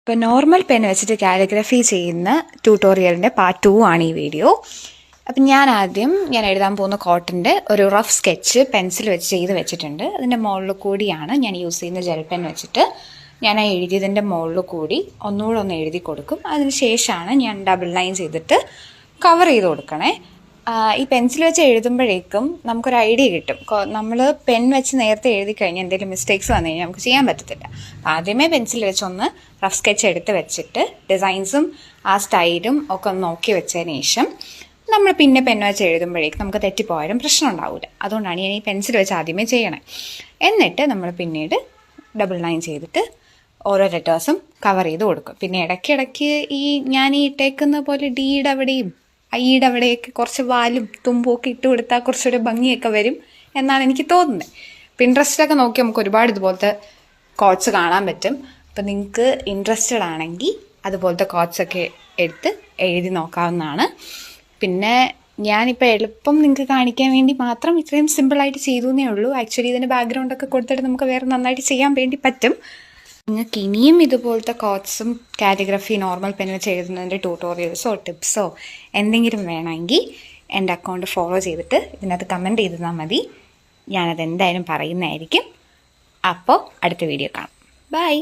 ഇപ്പോൾ normal pen വെച്ചിട്ട് calligraphy ചെയ്യുന്ന ട്യൂട്ടോറിയലിൻ്റെ പാർട്ട് 2 ആണ് ഈ വീഡിയോ. അപ്പം ഞാൻ എഴുതാൻ പോകുന്ന കോട്ടൻ്റെ ഒരു റഫ് സ്കെച്ച് പെൻസിൽ വെച്ച് ചെയ്ത് വെച്ചിട്ടുണ്ട്. അതിൻ്റെ മുകളിൽ കൂടിയാണ് ഞാൻ യൂസ് ചെയ്യുന്ന ജെൽ പെൻ വെച്ചിട്ട് ഞാൻ ആ എഴുതിയതിൻ്റെ മുകളിൽ കൂടി ഒന്നുകൂടെ ഒന്ന് എഴുതി കൊടുക്കും. അതിന് ശേഷമാണ് ഞാൻ ഡബിൾ ലൈൻ ചെയ്തിട്ട് കവർ ചെയ്ത് കൊടുക്കണേ. ഈ പെൻസിൽ വെച്ച് എഴുതുമ്പോഴേക്കും നമുക്കൊരു ഐഡിയ കിട്ടും. നമ്മൾ പെൻ വെച്ച് നേരത്തെ എഴുതി കഴിഞ്ഞാൽ എന്തെങ്കിലും മിസ്റ്റേക്സ് വന്നു കഴിഞ്ഞാൽ നമുക്ക് ചെയ്യാൻ പറ്റത്തില്ല. ആദ്യമേ പെൻസിൽ വെച്ചൊന്ന് റഫ് സ്കെച്ച് എടുത്ത് വെച്ചിട്ട് ഡിസൈൻസും ആ സ്റ്റൈലും ഒക്കെ ഒന്ന് നോക്കി വെച്ചതിന് ശേഷം നമ്മൾ പിന്നെ പെൻ വെച്ച് എഴുതുമ്പോഴേക്കും നമുക്ക് തെറ്റിപ്പോയാലും പ്രശ്നം ഉണ്ടാവില്ല. അതുകൊണ്ടാണ് ഞാൻ ഈ പെൻസിൽ വെച്ച് ആദ്യമേ ചെയ്യണേ. എന്നിട്ട് നമ്മൾ പിന്നീട് ഡബിൾ ലൈൻ ചെയ്തിട്ട് ഓരോ ലെറ്റേഴ്സും കവർ ചെയ്ത് കൊടുക്കും. പിന്നെ ഇടയ്ക്കിടയ്ക്ക് ഞാൻ ഈ ഇട്ടേക്കുന്ന പോലെ ഡിയുടെ അവിടെയും ഐയുടെ അവിടെയൊക്കെ കുറച്ച് വാലും തുമ്പൊക്കെ ഇട്ട് കൊടുത്താൽ കുറച്ചുകൂടെ ഭംഗിയൊക്കെ വരും എന്നാണ് എനിക്ക് തോന്നുന്നത്. പിൻട്രസ്റ്റിലൊക്കെ നോക്കി നമുക്ക് ഒരുപാട് ഇതുപോലത്തെ കോട്ട്സ് കാണാൻ പറ്റും. അപ്പം നിങ്ങൾക്ക് ഇൻട്രസ്റ്റഡ് ആണെങ്കിൽ അതുപോലത്തെ കോട്ട്സൊക്കെ എടുത്ത് എഴുതി നോക്കാവുന്നതാണ്. പിന്നെ ഞാനിപ്പോൾ എളുപ്പം നിങ്ങൾക്ക് കാണിക്കാൻ വേണ്ടി മാത്രം ഇത്രയും സിമ്പിളായിട്ട് ചെയ്തു എന്നേ ഉള്ളൂ. ആക്ച്വലി ഇതിൻ്റെ ബാക്ക്ഗ്രൗണ്ടൊക്കെ കൊടുത്തിട്ട് നമുക്ക് വേറെ നന്നായിട്ട് ചെയ്യാൻ വേണ്ടി പറ്റും. നിങ്ങൾക്ക് ഇനിയും ഇതുപോലത്തെ കോട്ട്സും കാലിഗ്രഫി നോർമൽ പെൻ വെച്ച് എഴുതുന്നതിൻ്റെ ട്യൂട്ടോറിയൽസോ ടിപ്സോ എന്തെങ്കിലും വേണമെങ്കിൽ എൻ്റെ അക്കൗണ്ട് ഫോളോ ചെയ്തിട്ട് ഇതിനകത്ത് കമൻറ്റ് ചെയ്താൽ മതി. ഞാനത് എന്തായാലും പറയുന്നതായിരിക്കും. അപ്പോൾ അടുത്ത വീഡിയോ കാണാം. ബൈ.